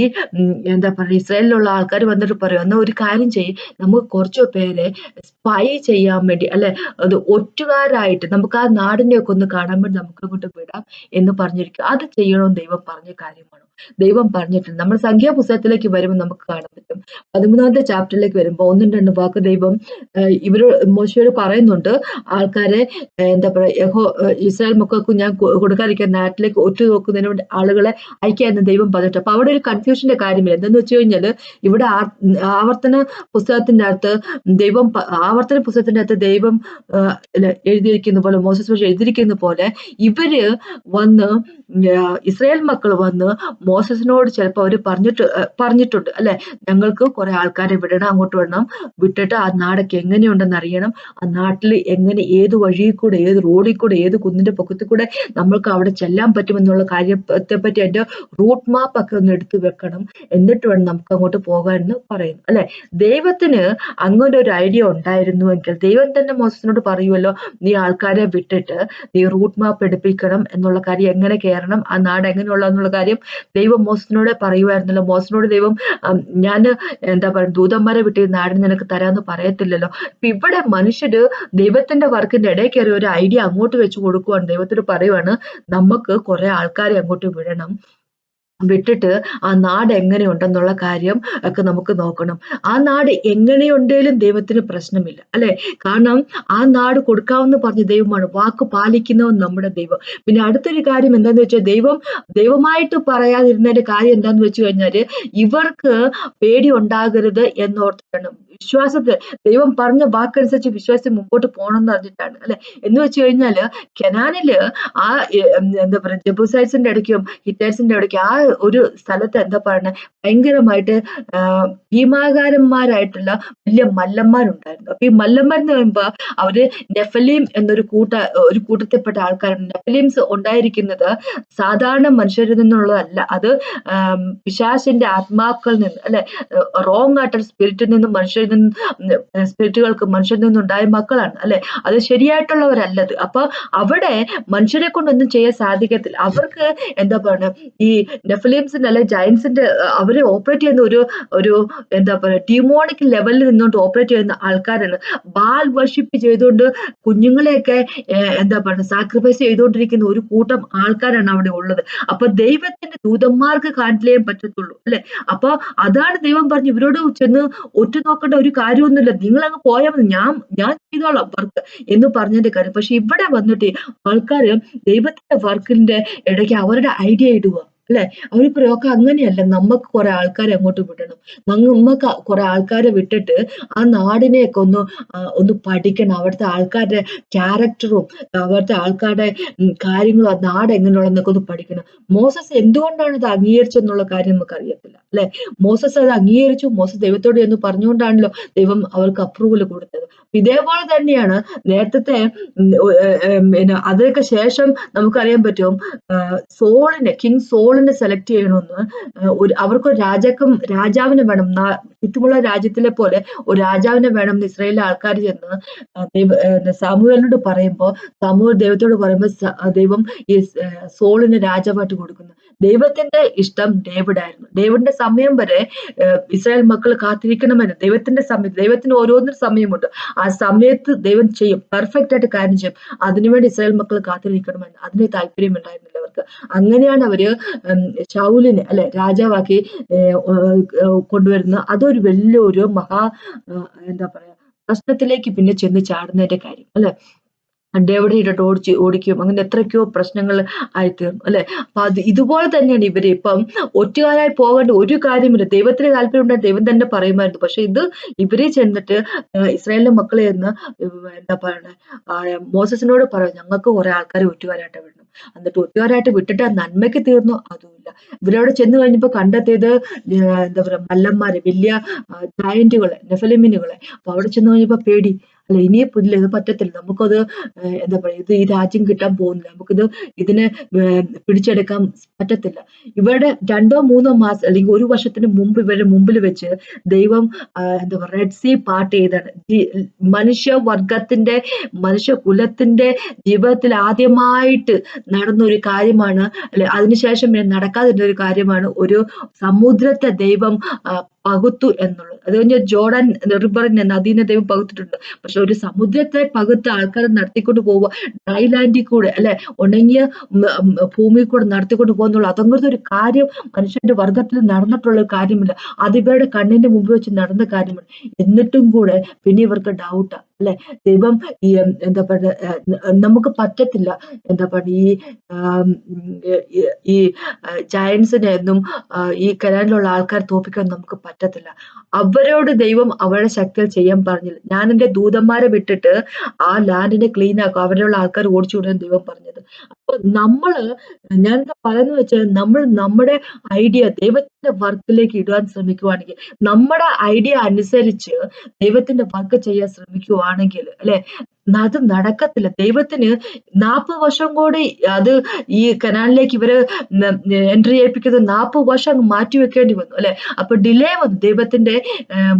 എന്താ പറയുക, ഇസ്രായേലിലുള്ള ആൾക്കാർ വന്നിട്ട് പറയും, എന്നാ ഒരു കാര്യം ചെയ്യും, നമുക്ക് കുറച്ചു പേരെ സ്പൈ ചെയ്യാൻ വേണ്ടി അല്ലെ, അത് ഒറ്റുകാരായിട്ട് നമുക്ക് ആ നാടിനെയൊക്കെ ഒന്ന് കാണാൻ വേണ്ടി നമുക്ക് അങ്ങോട്ട് വിടാം എന്ന് പറഞ്ഞിരിക്കും. അത് ചെയ്യണമെന്ന് ദൈവം പറഞ്ഞ കാര്യമാണ്, ദൈവം പറഞ്ഞിട്ടുണ്ട്. നമ്മൾ സംഖ്യാപുസ്തകത്തിലേക്ക് വരുമ്പോൾ നമുക്ക് കാണാൻ പറ്റും. 13ാമത്തെ ചാപ്റ്ററിലേക്ക് വരുമ്പോൾ 1-2 വാക്ക് ദൈവം മോശയോട് പറയുന്നുണ്ട്, ആൾക്കാരെ എന്താ പറയാ ഇസ്രായേൽ മക്കൾക്ക് ഞാൻ കൊടുക്കാതിരിക്കാൻ നാട്ടിലേക്ക് ഒറ്റുനോക്കുന്നതിന് വേണ്ടി ആളുകളെ അയക്കാമെന്ന് ദൈവം പറഞ്ഞിട്ട്. അപ്പൊ അവിടെ ഒരു കൺഫ്യൂഷന്റെ കാര്യമില്ല. എന്തെന്ന് വെച്ച് കഴിഞ്ഞാല് ഇവിടെ ആവർത്തന പുസ്തകത്തിന്റെ അകത്ത് ദൈവം എഴുതിയിരിക്കുന്ന പോലെ, മോശസ് വഴി എഴുതിയിരിക്കുന്ന പോലെ ഇവര് വന്ന് ഇസ്രായേൽ മക്കൾ വന്ന് മോശസിനോട് ചിലപ്പോൾ അവര് പറഞ്ഞിട്ടുണ്ട് അല്ലെ, ഞങ്ങൾക്ക് കുറെ ആൾക്കാരെ വിടണം, അങ്ങോട്ട് വിടണം, വിട്ടിട്ട് ആ നാടൊക്കെ എങ്ങനെയുണ്ടെന്ന് അറിയണം, ആ നാട്ടിൽ എങ്ങനെ, ഏത് വഴിയിൽ കൂടെ, ഏത് റോഡിൽ കൂടെ, ഏത് കുന്നിന്റെ പൊക്കത്തിൽ കൂടെ നമ്മൾക്ക് അവിടെ ചെല്ലാൻ പറ്റുമെന്നുള്ള കാര്യത്തെ പറ്റി അതിന്റെ റൂട്ട് മാപ്പ് ഒക്കെ ഒന്ന് എടുത്തു വെക്കണം, എന്നിട്ട് വേണം നമുക്ക് അങ്ങോട്ട് പോകാൻ എന്ന് പറയുന്നു അല്ലെ. ദൈവത്തിന് അങ്ങനെ ഒരു ഐഡിയ ഉണ്ടായിരുന്നുവെങ്കിൽ ദൈവം തന്നെ മോശസിനോട് പറയുമല്ലോ, നീ ആൾക്കാരെ വിട്ടിട്ട് നീ റൂട്ട് മാപ്പ് എടുപ്പിക്കണം എന്നുള്ള കാര്യം, എങ്ങനെ കയറണം, ആ നാട് എങ്ങനെയുള്ള എന്നുള്ള കാര്യം ദൈവം മോശസിനോട് പറയുമായിരുന്നല്ലോ. മോശസിനോട് ദൈവം ഞാൻ എന്താ പറയുക, ദൂതന്മാരെ വിട്ട് ഈ നാടിന് നിനക്ക് തരാമെന്ന് പറയത്തില്ലല്ലോ. ഇപ്പൊ ഇവിടെ മനുഷ്യര് ദൈവത്തിന്റെ വർക്കിന്റെ ഇടയിൽ കയറി ഒരു ഐഡിയ അങ്ങോട്ട് വെച്ച് കൊടുക്കുവാണ്. ദൈവത്തിന് പറയുവാണ്, നമുക്ക് കുറെ ആൾക്കാരെ അങ്ങോട്ട് വിടണം, വിട്ടിട്ട് ആ നാട് എങ്ങനെയുണ്ടെന്നുള്ള കാര്യം ഒക്കെ നമുക്ക് നോക്കണം. ആ നാട് എങ്ങനെയുണ്ടേലും ദൈവത്തിന് പ്രശ്നമില്ല അല്ലെ? കാരണം ആ നാട് കൊടുക്കാമെന്ന് പറഞ്ഞ ദൈവമാണ്. വാക്ക് പാലിക്കുന്നവൻ നമ്മുടെ ദൈവം. പിന്നെ അടുത്തൊരു കാര്യം എന്താന്ന് വെച്ചാൽ ദൈവമായിട്ട് പറയാതിരുന്നതിന്റെ കാര്യം എന്താന്ന് വെച്ച് കഴിഞ്ഞാല് ഇവർക്ക് പേടി ഉണ്ടാകരുത് എന്നോർത്തിട്ടാണ്. വിശ്വാസത്തിൽ ദൈവം പറഞ്ഞ വാക്കനുസരിച്ച് വിശ്വാസത്തിൽ മുമ്പോട്ട് പോകണമെന്ന് പറഞ്ഞിട്ടാണ് അല്ലെ? എന്ന് വെച്ച് കഴിഞ്ഞാല് കനാനില് ആ എന്താ പറയാ ജബൂസൈറ്റ്സിന്റെ ഇടയ്ക്കും ഹിറ്റൈറ്റ്സിന്റെ ഇടയ്ക്കും ആ ഒരു സ്ഥലത്ത് എന്താ പറയണേ ഭയങ്കരമായിട്ട് ഭീമാകാരന്മാരായിട്ടുള്ള വലിയ മല്ലന്മാരുണ്ടായിരുന്നു. അപ്പൊ ഈ മല്ലന്മാരെന്ന് പറയുമ്പോ അവര് നെഫലീം എന്നൊരു ഒരു കൂട്ടത്തിൽപ്പെട്ട ആൾക്കാരാണ്. നെഫലീംസ് ഉണ്ടായിരിക്കുന്നത് സാധാരണ മനുഷ്യരിൽ നിന്നുള്ളതല്ല. അത് പിശാചിന്റെ ആത്മാക്കളിൽ നിന്ന് അല്ലെ റോങ് ആയിട്ടുള്ള സ്പിരിറ്റിൽ നിന്നും മനുഷ്യരിൽ നിന്നും സ്പിരിറ്റുകൾക്ക് മനുഷ്യരിൽ നിന്നുണ്ടായ മക്കളാണ് അല്ലെ? അത് ശരിയായിട്ടുള്ളവരല്ലത്. അപ്പൊ അവിടെ മനുഷ്യരെ കൊണ്ടൊന്നും ചെയ്യാൻ സാധിക്കത്തില്ല. അവർക്ക് എന്താ പറയുക ഈ നെഫലീംസിന്റെ അല്ലെ ജയൻസിന്റെ അവര് ഓപ്പറേറ്റ് ചെയ്യുന്ന ഒരു എന്താ പറയുക ഡിമോണിക് ലെവലിൽ നിന്നുകൊണ്ട് ഓപ്പറേറ്റ് ചെയ്യുന്ന ആൾക്കാരാണ്. ബാൽ വർഷിപ്പ് ചെയ്തുകൊണ്ട് കുഞ്ഞുങ്ങളെയൊക്കെ എന്താ പറയുക സാക്രിഫൈസ് ചെയ്തുകൊണ്ടിരിക്കുന്ന ഒരു കൂട്ടം ആൾക്കാരാണ് അവിടെ ഉള്ളത്. അപ്പൊ ദൈവത്തിന്റെ ദൂതന്മാർക്ക് ഹാൻഡിൽ ചെയ്യാൻ പറ്റത്തുള്ളൂ അല്ലെ? അപ്പൊ അതാണ് ദൈവം പറഞ്ഞു ഇവരോട് ചെന്ന് ഒറ്റുനോക്കേണ്ട ഒരു കാര്യമൊന്നുമില്ല, നിങ്ങൾ അങ്ങ് പോയാൽ മതി, ഞാൻ ചെയ്തോളാം വർക്ക് എന്ന് പറഞ്ഞതിന്റെ കാര്യം. പക്ഷെ ഇവിടെ വന്നിട്ട് ആൾക്കാര് ദൈവത്തിന്റെ വർക്കിന്റെ ഇടയ്ക്ക് അവരുടെ ഐഡിയ ഇടുക അല്ലെ? അവര് പറയും അങ്ങനെയല്ല, നമുക്ക് കുറെ ആൾക്കാരെ അങ്ങോട്ട് വിടണം, നമുക്ക് കുറെ ആൾക്കാരെ വിട്ടിട്ട് ആ നാടിനെയൊക്കെ ഒന്ന് പഠിക്കണം, അവിടുത്തെ ആൾക്കാരുടെ ക്യാരക്ടറും അവിടുത്തെ ആൾക്കാരുടെ കാര്യങ്ങളും ആ നാട് എങ്ങനെയുള്ളതെന്നൊക്കെ ഒന്ന് പഠിക്കണം. മോസസ് എന്തുകൊണ്ടാണ് ഇത് അംഗീകരിച്ചെന്നുള്ള കാര്യം നമുക്ക് അറിയത്തില്ല അല്ലെ? മോസസ് അത് അംഗീകരിച്ചു. മോസസ് ദൈവത്തോട് എന്ന് പറഞ്ഞുകൊണ്ടാണല്ലോ ദൈവം അവർക്ക് അപ്രൂവൽ കൊടുത്തത്. ഇതേപോലെ തന്നെയാണ് നേരത്തെ പിന്നെ അതിനൊക്കെ ശേഷം നമുക്കറിയാൻ പറ്റും കിങ് സോളിനെ സെലക്ട് ചെയ്യണമെന്ന് അവർക്കൊരു രാജാവിനെ വേണം, ചുറ്റുമുള്ള രാജ്യത്തിലെ പോലെ ഒരു രാജാവിനെ വേണം എന്ന് ഇസ്രായേലിലെ ആൾക്കാർ ചെന്ന് സാമുവേലിനോട് പറയുമ്പോൾ സാമുവേൽ ദൈവത്തോട് പറയുമ്പോൾ ദൈവം ഈ സോളിന് രാജാവായിട്ട് കൊടുക്കുന്നു. ദൈവത്തിന്റെ ഇഷ്ടം ഡേവിഡായിരുന്നു. ഡേവിഡിന്റെ സമയം വരെ ഇസ്രായേൽ മക്കൾ കാത്തിരിക്കണമെന്ന് ദൈവത്തിന് ഓരോന്നിനും സമയമുണ്ട്. ആ സമയത്ത് ദൈവം ചെയ്യും, പെർഫെക്റ്റ് ആയിട്ട് കാര്യം ചെയ്യും. അതിനുവേണ്ടി ഇസ്രായേൽ മക്കൾ കാത്തിരിക്കണമെന്ന് അതിന് താല്പര്യം ഉണ്ടായിരുന്നില്ല അവർക്ക്. അങ്ങനെയാണ് അവര് ശൗലിനെ അല്ലെ രാജാവാക്കി കൊണ്ടുവരുന്ന. അതൊരു വലിയൊരു എന്താ പറയാ പ്രശ്നത്തിലേക്ക് പിന്നെ ചെന്ന് ചാടുന്നതിന്റെ കാര്യം അല്ലെ? ഡേവിഡ് ഇട്ടിട്ട് ഓടിക്കും, അങ്ങനെ എത്രയൊക്കെയോ പ്രശ്നങ്ങൾ ആയിത്തീർന്നു അല്ലെ? അപ്പൊ ഇതുപോലെ തന്നെയാണ് ഇവര് ഇപ്പം ഒറ്റുകാരായി പോകേണ്ട ഒരു കാര്യമില്ല. ദൈവത്തിന് താല്പര്യം ഉണ്ടായി ദൈവം തന്നെ പറയുമായിരുന്നു. പക്ഷെ ഇവര് ചെന്നിട്ട് ഇസ്രായേലിലെ മക്കളെ എന്ന് എന്താ പറയണേ മോസസിനോട് പറയും ഞങ്ങൾക്ക് കുറെ ആൾക്കാരെ ഒറ്റുകാരായിട്ട് വിടണം. എന്നിട്ട് ഒറ്റുകാരായിട്ട് വിട്ടിട്ട് നന്മയ്ക്ക് തീർന്നു, അതുമില്ല. ഇവരവിടെ ചെന്ന് കഴിഞ്ഞപ്പോ കണ്ടെത്തിയത് എന്താ പറയാ മല്ലന്മാര്, വലിയ ജയന്റുകളെ, നെഫലിമിനുകളെ. അപ്പൊ അവിടെ ചെന്ന് കഴിഞ്ഞപ്പോ പേടി അല്ല, ഇനിയില്ല, ഇത് പറ്റത്തില്ല, നമുക്കത് എന്താ പറയാ ഈ രാജ്യം കിട്ടാൻ പോകുന്നില്ല, ഇതിനെ പിടിച്ചെടുക്കാൻ പറ്റത്തില്ല. ഇവരുടെ 2-3 മാസം അല്ലെങ്കിൽ ഒരു വർഷത്തിന് മുമ്പ് ഇവരുടെ മുമ്പിൽ വെച്ച് ദൈവം എന്താ പറയുക റെഡ് സീ പാർട്ട് ചെയ്താണ്. മനുഷ്യകുലത്തിന്റെ ജീവിതത്തിൽ ആദ്യമായിട്ട് നടന്ന ഒരു കാര്യമാണ് അല്ലെ? അതിനുശേഷം നടക്കാതിരുന്ന ഒരു കാര്യമാണ് ഒരു സമുദ്രത്തെ ദൈവം പകുത്തു എന്നുള്ളത്. അത് കഴിഞ്ഞ് ജോർഡൻ റിവറിനെ നദീനെ ദൈവം പകുത്തിട്ടുണ്ട്. പക്ഷെ ഒരു സമുദ്രത്തെ പകുത്ത് ആൾക്കാരെ നടത്തിക്കൊണ്ട് പോവുക ഡ്രൈലാൻഡിൽ കൂടെ അല്ലെ, ഉണങ്ങിയ ഭൂമിയിൽ കൂടെ നടത്തിക്കൊണ്ട് പോകുന്നുള്ള അതങ്ങനത്തെ ഒരു കാര്യം മനുഷ്യന്റെ വർഗത്തിൽ നടന്നിട്ടുള്ള ഒരു കാര്യമില്ല. അത് ഇവരുടെ കണ്ണിന്റെ മുമ്പിൽ വെച്ച് നടന്ന കാര്യമാണ്. എന്നിട്ടും കൂടെ പിന്നെ ഇവർക്ക് ഡൗട്ടാ അല്ലെ? ദൈവം ഈ എന്താ പറയുക നമുക്ക് പറ്റത്തില്ല, എന്താ പറയുക ഈ ജയൻസിനെ ഒന്നും ഈ കനാനിലുള്ള ആൾക്കാർ തോൽപ്പിക്കാൻ നമുക്ക് പറ്റത്തില്ല. അവരോട് ദൈവം അവരുടെ ശക്തിയിൽ ചെയ്യാൻ പറഞ്ഞില്ല. ഞാൻ എന്റെ ദൂതന്മാരെ വിട്ടിട്ട് ആ ലാൻഡിനെ ക്ലീൻ ആക്കും, അവരുള്ള ആൾക്കാർ ഓടിച്ചു വിടാൻ ദൈവം പറഞ്ഞത്. അപ്പൊ ഞാൻ എന്താ പറയുന്നത് വെച്ചാൽ നമ്മൾ നമ്മുടെ ഐഡിയ ദൈവത്തിന്റെ വർക്കിലേക്ക് ഇടാൻ ശ്രമിക്കുവാണെങ്കിൽ, നമ്മുടെ ഐഡിയ അനുസരിച്ച് ദൈവത്തിന്റെ വർക്ക് ചെയ്യാൻ ശ്രമിക്കുവാണെങ്കിൽ അല്ലെ, അത് നടക്കത്തില്ല. ദൈവത്തിന് 40 വർഷം കൂടി അത് ഈ കനാലിലേക്ക് ഇവര് എൻട്രി ചെയ്യിപ്പിക്കുന്നത് 40 വർഷം അങ്ങ് മാറ്റി വെക്കേണ്ടി വന്നു അല്ലെ? അപ്പൊ ഡിലേ വന്നു ദൈവത്തിന്റെ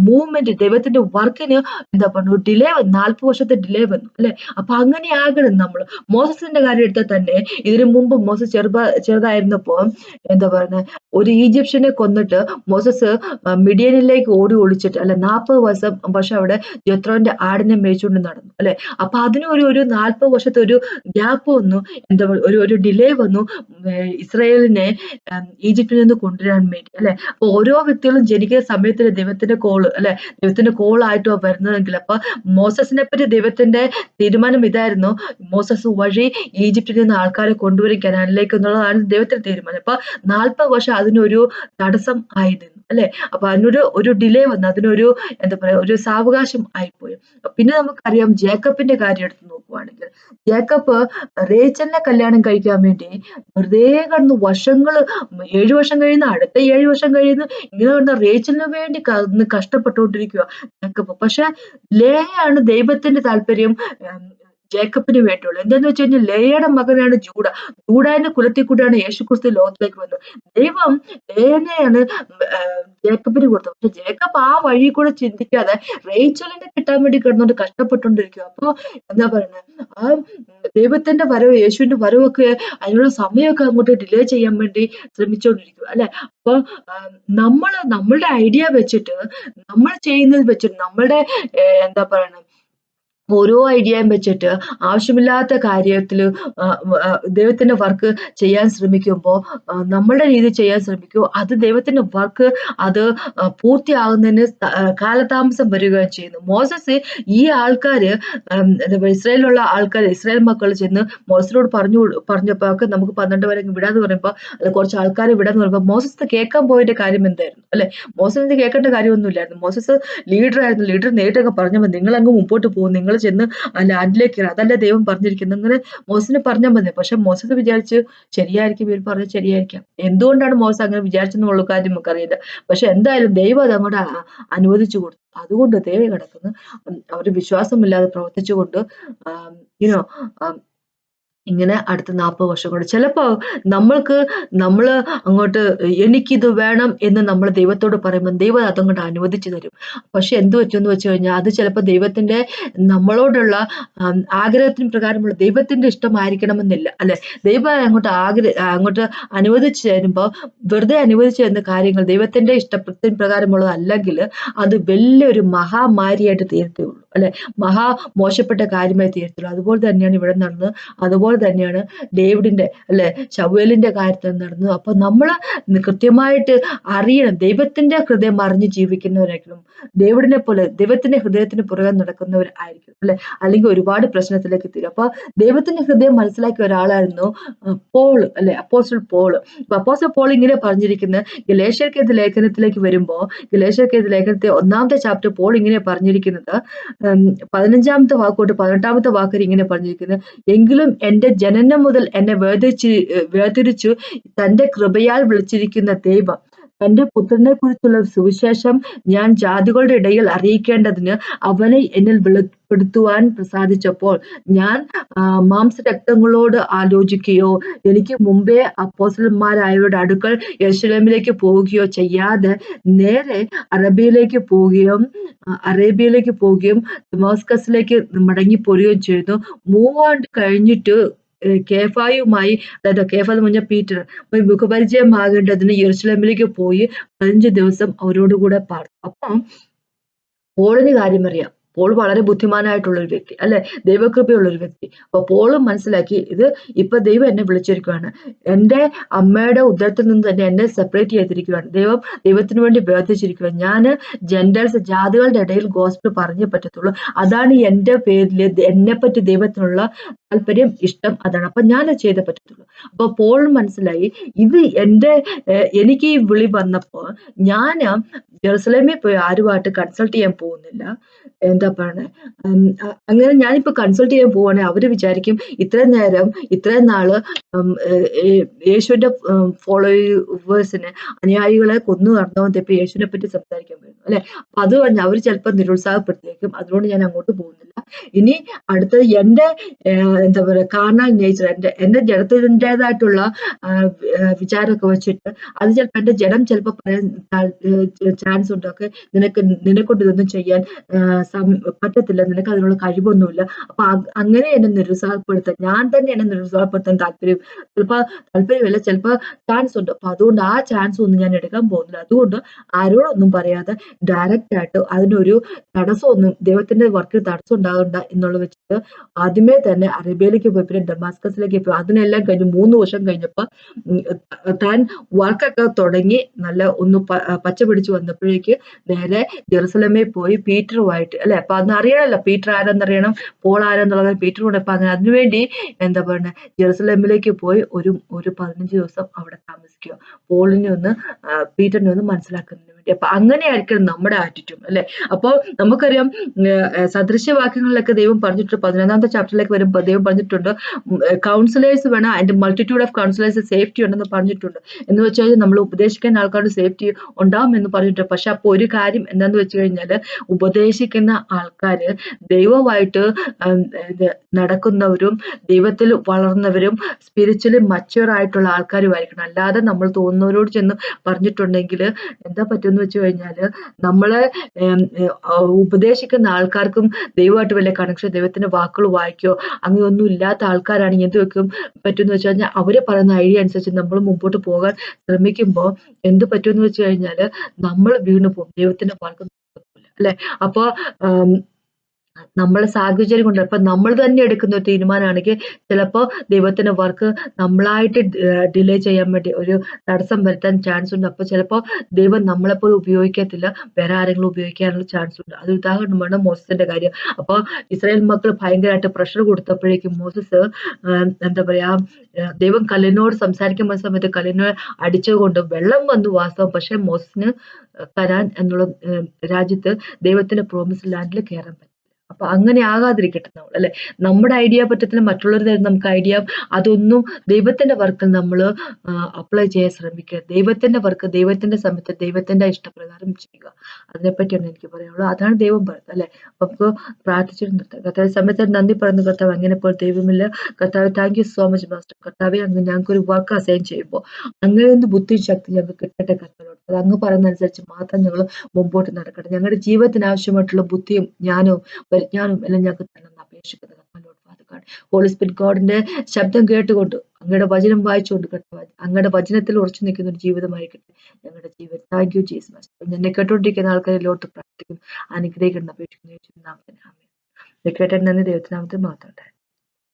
മൂവ്മെന്റ്, ദൈവത്തിന്റെ വർക്കിന് എന്താ പറഞ്ഞു ഡിലേ വന്നു, 40 വർഷത്തെ ഡിലേ വന്നു അല്ലെ? അപ്പൊ അങ്ങനെ ആകണം നമ്മൾ. മോസസിന്റെ കാര്യം എടുത്താൽ തന്നെ ഇതിനു മുമ്പ് മോസസ് ചെറുതായിരുന്നപ്പോ എന്താ പറയുന്നത്, ഒരു ഈജിപ്ഷ്യനെ കൊന്നിട്ട് മോസസ് മിഡിയനിലേക്ക് ഓടി ഒളിച്ചിട്ട് അല്ലെ 40 വർഷം അവിടെ ജത്രോന്റെ ആടിനെ മേയിച്ചുകൊണ്ട് നടന്നു അല്ലെ. അപ്പൊ അതിന് ഒരു 40 വർഷത്തെ ഒരു ഗ്യാപ്പ് വന്നു, എന്താ ഒരു ഡിലേ വന്നു ഇസ്രായേലിനെ ഈജിപ്തിൽ നിന്ന് കൊണ്ടുവരാൻ വേണ്ടി അല്ലെ. അപ്പൊ ഓരോ വ്യക്തികളും ജനിക്കുന്ന സമയത്തിന് ദൈവത്തിന്റെ കോള് അല്ലെ, ദൈവത്തിന്റെ കോളായിട്ടോ വരുന്നതെങ്കിൽ അപ്പൊ മോസസിനെ പറ്റി ദൈവത്തിന്റെ തീരുമാനം ഇതായിരുന്നു, മോസസ് വഴി ഈജിപ്തിൽ നിന്ന് ആൾക്കാരെ കൊണ്ടുവരും കനാനിലേക്ക് എന്നുള്ളതാണ് ദൈവത്തിന്റെ തീരുമാനം. അപ്പൊ 40 വർഷം അതിനൊരു തടസ്സം ആയി നിന്നു അല്ലെ. അപ്പൊ അതിനൊരു ഡിലേ വന്നു, അതിനൊരു എന്താ പറയാ ഒരു സാവകാശം ആയിപ്പോയി. പിന്നെ നമുക്കറിയാം ജേക്കബിന്റെ കാര്യം എടുത്ത് നോക്കുവാണെങ്കിൽ, ജേക്കബ് റേച്ചലിനെ കല്യാണം കഴിക്കാൻ വേണ്ടി വെറുതെ കടന്ന് വർഷങ്ങള് 7 വർഷം കഴിയുന്നു, അടുത്ത 7 വർഷം കഴിയുന്നു, ഇങ്ങനെ കണ്ട റേച്ചലിന് വേണ്ടി കഷ്ടപ്പെട്ടുകൊണ്ടിരിക്കുക ജേക്കബ്. പക്ഷെ ലേയാണ് ദൈവത്തിന്റെ താല്പര്യം ജേക്കബിന് വേണ്ടിയുള്ളത്. എന്താന്ന് വെച്ച് കഴിഞ്ഞാൽ ലേയുടെ മകനാണ് ജൂഡാന്റെ കുലത്തിൽ കൂടിയാണ് യേശുക്രിസ്തു ലോകത്തിലേക്ക് വന്നത്. ദൈവം ലേനെയാണ് ജേക്കബിന് കൊടുത്തത്. പക്ഷെ ജേക്കബ് ആ വഴി കൂടെ ചിന്തിക്കാതെ റേച്ചലിനെ കിട്ടാൻ വേണ്ടി കിടന്നുകൊണ്ട് കഷ്ടപ്പെട്ടുകൊണ്ടിരിക്കുക. അപ്പൊ എന്താ പറയുന്നത്, ആ ദൈവത്തിന്റെ വരവ്, യേശുവിന്റെ വരവൊക്കെ അതിനുള്ള സമയമൊക്കെ അങ്ങോട്ട് ഡിലേ ചെയ്യാൻ വേണ്ടി ശ്രമിച്ചുകൊണ്ടിരിക്കുക അല്ലെ. അപ്പൊ നമ്മളുടെ ഐഡിയ വെച്ചിട്ട്, നമ്മൾ ചെയ്യുന്നത് വെച്ചിട്ട്, നമ്മളുടെ എന്താ പറയണ ഓരോ ഐഡിയയും വെച്ചിട്ട് ആവശ്യമില്ലാത്ത കാര്യത്തിൽ ദൈവത്തിന്റെ വർക്ക് ചെയ്യാൻ ശ്രമിക്കുമ്പോൾ, നമ്മളുടെ രീതി ചെയ്യാൻ ശ്രമിക്കുമ്പോൾ അത് ദൈവത്തിന്റെ വർക്ക് അത് പൂർത്തിയാകുന്നതിന് കാലതാമസം വരികയും ചെയ്യുന്നു. മോസസ് ഈ ആൾക്കാര് എന്താ പറയുക, ഇസ്രായേലിലുള്ള ആൾക്കാർ, ഇസ്രായേൽ മക്കൾ ചെന്ന് മോസസിനോട് പറഞ്ഞപ്പോ ഒക്കെ നമുക്ക് 12 വരെ വിടാന്ന് പറയുമ്പോൾ, അത് കുറച്ച് ആൾക്കാരെ വിടാന്ന് പറയുമ്പോൾ മോസസ് കേൾക്കാൻ പോയതിന്റെ കാര്യം എന്തായിരുന്നു അല്ലെ. മോസസിന് കേൾക്കേണ്ട കാര്യമൊന്നുമില്ലായിരുന്നു. മോസസ് ലീഡർ ആയിരുന്നു. ലീഡർ നേരിട്ടൊക്കെ പറഞ്ഞപ്പോൾ നിങ്ങൾ അങ്ങ് മുമ്പോട്ട് പോകും, നിങ്ങൾ ചെന്ന് ലാൻഡിലേക്ക്, അതല്ല ദൈവം പറഞ്ഞിരിക്കുന്നത്, അങ്ങനെ മോസസിന് പറഞ്ഞാൽ മതി. പക്ഷെ മോസസ് വിചാരിച്ചു ശരിയായിരിക്കും, ഇവർ പറഞ്ഞത് ശരിയായിരിക്കാം. എന്തുകൊണ്ടാണ് മോസസ് അങ്ങനെ വിചാരിച്ചെന്നുള്ള കാര്യം നമുക്കറിയില്ല. പക്ഷെ എന്തായാലും ദൈവം അത് അങ്ങോട്ട് അനുവദിച്ചു കൊടുത്തു. അതുകൊണ്ട് ദൈവം കിടക്കുന്നു അവര് വിശ്വാസമില്ലാതെ പ്രവർത്തിച്ചുകൊണ്ട് യുനോ ഇങ്ങനെ അടുത്ത 40 വർഷം കൊണ്ട് ചിലപ്പോ നമ്മള് അങ്ങോട്ട് എനിക്കിത് വേണം എന്ന് നമ്മൾ ദൈവത്തോട് പറയുമ്പോൾ ദൈവം അതങ്ങോട്ട് അനുവദിച്ചു തരും. പക്ഷെ എന്ത് പറ്റുമെന്ന് വെച്ച് കഴിഞ്ഞാൽ അത് ചിലപ്പോൾ ദൈവത്തിന്റെ നമ്മളോടുള്ള ആഗ്രഹത്തിന് പ്രകാരമുള്ള ദൈവത്തിന്റെ ഇഷ്ടമായിരിക്കണമെന്നില്ല അല്ലെ. ദൈവം അങ്ങോട്ട് അനുവദിച്ചു തരുമ്പോൾ വെറുതെ അനുവദിച്ചു തരുന്ന കാര്യങ്ങൾ ദൈവത്തിന്റെ ഇഷ്ടത്തിന് പ്രകാരമുള്ളതല്ലെങ്കിൽ അത് വലിയൊരു മഹാമാരിയായിട്ട് തീരത്തേ ഉള്ളൂ അല്ലെ, മോശപ്പെട്ട കാര്യമായി തീരത്തുള്ളൂ. അതുപോലെ തന്നെയാണ് ഇവിടെ നടന്നത്. അതുപോലെ തന്നെയാണ് ഡേവിഡിന്റെ അല്ലെ, ശമൂവേലിന്റെ കാര്യത്തിൽ നടന്നത്. അപ്പൊ നമ്മള് കൃത്യമായിട്ട് അറിയണം, ദൈവത്തിന്റെ ഹൃദയം അറിഞ്ഞ് ജീവിക്കുന്നവരായിരിക്കണം. ഡേവിഡിനെ പോലെ ദൈവത്തിന്റെ ഹൃദയത്തിന് പുറകെ നടക്കുന്നവരായിരിക്കും അല്ലെ, അല്ലെങ്കിൽ ഒരുപാട് പ്രശ്നത്തിലേക്ക് തീരും. അപ്പൊ ദൈവത്തിന്റെ ഹൃദയം മനസ്സിലാക്കിയ ഒരാളായിരുന്നു പോൾ അല്ലെ, അപ്പോസ്റ്റൽ പോൾ. അപ്പോസ്റ്റൽ പോൾ ഇങ്ങനെ പറഞ്ഞിരിക്കുന്നത്, ഗലാത്യർക്കെഴുതിയ ലേഖനത്തിലേക്ക് വരുമ്പോ, ഗലാത്യർക്കെഴുതിയ ലേഖനത്തെ 1-ാമത്തെ ചാപ്റ്റർ പോൾ ഇങ്ങനെ പറഞ്ഞിരിക്കുന്നത്, 15-ാമത്തെ വാക്കോട്ട് 18-ാമത്തെ വാക്കിൽ ഇങ്ങനെ പറഞ്ഞിരിക്കുന്നത്, എങ്കിലും എന്റെ ജനനം മുതൽ എന്നെ വേർതിരിച്ചു തന്റെ കൃപയാൽ വിളിച്ചിരിക്കുന്ന ദൈവം തന്റെ പുത്രനെ കുറിച്ചുള്ള സുവിശേഷം ഞാൻ ജാതികളുടെ ഇടയിൽ അറിയിക്കേണ്ടതിന് അവനെ എന്നിൽ വെളിപ്പെടുത്തുവാൻ പ്രസാദിച്ചപ്പോൾ ഞാൻ മാംസരക്തങ്ങളോട് ആലോചിക്കുകയോ എനിക്ക് മുമ്പേ അപ്പോസ്തലന്മാരായവരുടെ അടുക്കൽ യെരൂശലേമിലേക്ക് പോവുകയോ ചെയ്യാതെ നേരെ അറേബ്യയിലേക്ക് പോവുകയും ദമസ്കസിലേക്ക് മടങ്ങിപ്പോരുകയും ചെയ്തു. 3 ആണ്ട് കഴിഞ്ഞിട്ട് കേഫായുമായി, അതായത് കേഫ എന്ന് പറഞ്ഞാൽ പീറ്റർ, മുഖപരിചയമാകേണ്ടതിന് യെരൂശലേമിലേക്ക് പോയി 15 ദിവസം അവരോടുകൂടെ പാർത്തു. അപ്പം പോളിന് കാര്യം അറിയാം. പോൾ വളരെ ബുദ്ധിമാനായിട്ടുള്ള ഒരു വ്യക്തി അല്ലെ, ദൈവകൃപയുള്ള ഒരു വ്യക്തി. അപ്പൊ പോളും മനസ്സിലാക്കി, ഇത് ഇപ്പൊ ദൈവം എന്നെ വിളിച്ചിരിക്കുകയാണ്, എന്റെ അമ്മയുടെ ഉദരത്തിൽ നിന്ന് തന്നെ എന്നെ സെപ്പറേറ്റ് ചെയ്തിരിക്കുകയാണ്, ദൈവത്തിന് വേണ്ടി വേർതിരിച്ചിരിക്കുകയാണ്. ഞാന് ജെന്റൽസ്, ജാതികളുടെ ഇടയിൽ ഗോസ്പൽ പറഞ്ഞേ പറ്റത്തുള്ളൂ. അതാണ് എന്റെ പേരില് എന്നെ പറ്റി ദൈവത്തിനുള്ള താല്പര്യം, ഇഷ്ടം, അതാണ്. അപ്പൊ ഞാനത് ചെയ്തേ പറ്റത്തുള്ളൂ. അപ്പൊ പോൾ മനസ്സിലായി, ഇത് എനിക്ക് ഈ വിളി വന്നപ്പോ ഞാൻ ജെറുസലേമിൽ പോയി ആരുമായിട്ട് കൺസൾട്ട് ചെയ്യാൻ പോകുന്നില്ല. എന്താ പറയണേ, അങ്ങനെ ഞാനിപ്പോ കൺസൾട്ട് ചെയ്യാൻ പോവാണെങ്കിൽ അവര് വിചാരിക്കും ഇത്രയും നാള് യേശുവിന്റെ ഫോളോവേഴ്സിനെ, അനുയായികളെ കൊന്നു നടന്നവൻ ഇപ്പൊ യേശുവിനെ പറ്റി സംസാരിക്കാൻ വരുന്നു അല്ലെ. അപ്പൊ അത് പറഞ്ഞ് അവര് ചിലപ്പോൾ നിരുത്സാഹപ്പെടുത്തിയേക്കും. അതുകൊണ്ട് ഞാൻ അങ്ങോട്ട് പോകുന്നില്ല. ഇനി അടുത്തത് എന്റെ എന്താ പറയാ കാർണൽ നേച്ചർ, എന്റെ ജഡത്തിൻ്റെതായിട്ടുള്ള വിചാരമൊക്കെ വെച്ചിട്ട് അത് ചിലപ്പോൾ എന്റെ ജഡം ചിലപ്പോൾ പറയാൻ ചാൻസ് ഉണ്ടൊക്കെ, നിന്നെക്കൊണ്ട് ഇതൊന്നും ചെയ്യാൻ പറ്റത്തില്ല, നിനക്ക് അതിനുള്ള കഴിവൊന്നുമില്ല. അപ്പൊ അങ്ങനെ എന്നെ നിരുത്സാഹപ്പെടുത്താൻ, ഞാൻ തന്നെ എന്നെ നിരുത്സാഹപ്പെടുത്താൻ താല്പര്യമില്ല, ചിലപ്പോ ചാൻസ് ഉണ്ട്. അപ്പൊ അതുകൊണ്ട് ആ ചാൻസ് ഒന്നും ഞാൻ എടുക്കാൻ പോകുന്നില്ല. അതുകൊണ്ട് ആരോടൊന്നും പറയാതെ ഡയറക്റ്റ് ആയിട്ട് അതിനൊരു തടസ്സമൊന്നും, ദൈവത്തിന്റെ വർക്കിൽ തടസ്സം ഉണ്ടാകണ്ട എന്നുള്ള വെച്ചിട്ട് ആദ്യമേ തന്നെ അറേബ്യയിലേക്ക് പോയി, പിന്നെ ഡമാസ്കസിലേക്ക് പോയി. അതിനെല്ലാം കഴിഞ്ഞ് 3 വർഷം കഴിഞ്ഞപ്പോ താൻ വർക്കൊക്കെ തുടങ്ങി നല്ല ഒന്ന് പച്ച പിടിച്ച് വന്നപ്പോഴേക്ക് നേരെ ജെറുസലമേ പോയി പീറ്ററുമായിട്ട്, അല്ലെ? അപ്പൊ അന്ന് അറിയണല്ലോ പീറ്റർ ആരെന്നറിയണം, പോൾ ആരെന്നുള്ളത്. പീറ്റർ കൂടെ അപ്പൊ അതിനുവേണ്ടി എന്താ പറയുക, ജെറുസലേമിലേക്ക് പോയി ഒരു 15 ദിവസം അവിടെ താമസിക്കുക, പോളിനെ ഒന്ന് പീറ്ററിനെ ഒന്ന് മനസ്സിലാക്കുന്നതിന് വേണ്ടി. അപ്പൊ അങ്ങനെയായിരിക്കും നമ്മുടെ ആറ്റിറ്റ്യൂഡ്, അല്ലെ? അപ്പോൾ നമുക്കറിയാം സദൃശ്യവാക്യങ്ങളിലൊക്കെ ദൈവം പറഞ്ഞിട്ടുണ്ട്. 11ാമത്തെ ചാപ്റ്ററിലേക്ക് വരുമ്പോൾ ദൈവം പറഞ്ഞിട്ടുണ്ട്, കൗൺസിലേഴ്സ് വേണം, അതിന്റെ മൾട്ടിറ്റ്യൂഡ് ഓഫ് കൗൺസിലേഴ്സ് സേഫ്റ്റി ഉണ്ടെന്ന് പറഞ്ഞിട്ടുണ്ട്. എന്ന് വെച്ച് കഴിഞ്ഞാൽ നമ്മൾ ഉപദേശിക്കുന്ന ആൾക്കാരുടെ സേഫ്റ്റി ഉണ്ടാവും എന്ന് പറഞ്ഞിട്ടുണ്ട്. പക്ഷെ അപ്പൊ ഒരു കാര്യം എന്താന്ന് വെച്ച് കഴിഞ്ഞാല്, ഉപദേശിക്കുന്ന ആൾക്കാര് ദൈവമായിട്ട് നടക്കുന്നവരും ദൈവത്തിൽ വളർന്നവരും സ്പിരിച്വലി മച്യൂർ ആയിട്ടുള്ള ആൾക്കാരുമായിരിക്കണം. അല്ലാതെ നമ്മൾ തോന്നുന്നവരോട് ചെന്ന് പറഞ്ഞിട്ടുണ്ടെങ്കിൽ എന്താ പറ്റുമെന്ന് വെച്ച് കഴിഞ്ഞാല്, നമ്മളെ ഉപദേശിക്കുന്ന ആൾക്കാർക്കും ദൈവമായിട്ട് വലിയ കണക്ഷൻ, ദൈവത്തിന്റെ വാക്കുകൾ വായിക്കോ അങ്ങനെയൊന്നും ഇല്ലാത്ത ആൾക്കാരാണെങ്കിൽ എന്ത് വെക്കും പറ്റുമെന്ന് വെച്ച് കഴിഞ്ഞാൽ, അവര് പറയുന്ന ഐഡിയ അനുസരിച്ച് നമ്മൾ മുമ്പോട്ട് പോകാൻ ശ്രമിക്കുമ്പോൾ എന്ത് പറ്റുമെന്ന് വെച്ച് കഴിഞ്ഞാല്, നമ്മൾ വീണു പോകും, ദൈവത്തിന്റെ വാക്ക് അല്ലെ? അപ്പൊ നമ്മളെ സാഹചര്യം കൊണ്ട്, അപ്പൊ നമ്മൾ തന്നെ എടുക്കുന്ന ഒരു തീരുമാനമാണെങ്കിൽ ചിലപ്പോ ദൈവത്തിന്റെ വർക്ക് നമ്മളായിട്ട് ഡിലേ ചെയ്യാൻ വേണ്ടി ഒരു തടസ്സം വരുത്താൻ ചാൻസ് ഉണ്ട്. അപ്പൊ ചിലപ്പോ ദൈവം നമ്മളെപ്പോലും ഉപയോഗിക്കത്തില്ല, വേറെ ആരെങ്കിലും ഉപയോഗിക്കാനുള്ള ചാൻസ് ഉണ്ട്. അത് ഉദാഹരണമാണ് മോസസിന്റെ കാര്യം. അപ്പൊ ഇസ്രായേൽ മക്കൾ ഭയങ്കരമായിട്ട് പ്രഷർ കൊടുത്തപ്പോഴേക്കും മോസസ് എന്താ പറയാ, ദൈവം കല്ലിനോട് സംസാരിക്കുന്ന സമയത്ത് കല്ലിനെ അടിച്ചുകൊണ്ട് വെള്ളം വന്നു വാസ്തവം. പക്ഷെ മോസസിന് കനാൻ എന്നുള്ള രാജ്യത്ത് ദൈവത്തിന്റെ പ്രോമിസ് ലാൻഡിൽ കയറാൻ പറ്റും. അപ്പൊ അങ്ങനെ ആകാതിരിക്കട്ടെ നമ്മൾ, അല്ലെ? നമ്മുടെ ഐഡിയ പറ്റത്തില്ല, മറ്റുള്ളവർ തരുന്ന നമുക്ക് ഐഡിയ, അതൊന്നും ദൈവത്തിന്റെ വർക്കിൽ നമ്മൾ അപ്ലൈ ചെയ്യാൻ ശ്രമിക്കുക. ദൈവത്തിന്റെ വർക്ക് ദൈവത്തിന്റെ സമയത്ത് ദൈവത്തിന്റെ ഇഷ്ടപ്രകാരം ചെയ്യുക. അതിനെപ്പറ്റിയാണ് എനിക്ക് പറയാനുള്ളത്. അതാണ് ദൈവം പറയുന്നത്, അല്ലെ? നമുക്ക് പ്രാർത്ഥിച്ചിട്ട് നിർത്താം. കർത്താവ് സമയത്ത് നന്ദി പറയുന്നു. കർത്താവ് അങ്ങനെ ഇപ്പോൾ ദൈവമില്ല. കർത്താവ് thank you so much master. കർത്താവെ, അങ്ങ് ഞങ്ങൾക്കൊരു വർക്ക് അസൈൻ ചെയ്യുമ്പോൾ അങ്ങനെ ഒന്ന് ബുദ്ധി ശക്തി ഞങ്ങൾക്ക് കിട്ടട്ടെ കർത്താവ്. അത് അങ്ങ് പറയുന്നതനുസരിച്ച് മാത്രം ഞങ്ങൾ മുമ്പോട്ട് നടക്കട്ടെ. ഞങ്ങളുടെ ജീവിതത്തിന് ആവശ്യമായിട്ടുള്ള ബുദ്ധിയും ജ്ഞാനവും പരിജ്ഞാനവും എല്ലാം ഞങ്ങൾക്ക് തന്നെന്ന് അപേക്ഷിക്കുന്നത്. ഹോളി സ്പിരിറ്റ് ഗോഡിന്റെ ശബ്ദം കേട്ടുകൊണ്ട്, അങ്ങയുടെ വചനം വായിച്ചുകൊണ്ട് കർത്താവ്, അങ്ങയുടെ വചനത്തിൽ ഉറച്ചു നിൽക്കുന്ന ഒരു ജീവിതമായിരിക്കട്ടെ ഞങ്ങളുടെ ജീവിതം. Thank you Jesus. എന്നെ കേട്ടോണ്ടിരിക്കുന്ന ആൾക്കാരെ ലോട്ട് പ്രാർത്ഥിക്കുന്നു, അനുഗ്രഹിക്കണം, അപേക്ഷിക്കുന്നു. കേട്ട നന്ദി, ദൈവത്തിനാമത്തിൽ മാത്രം.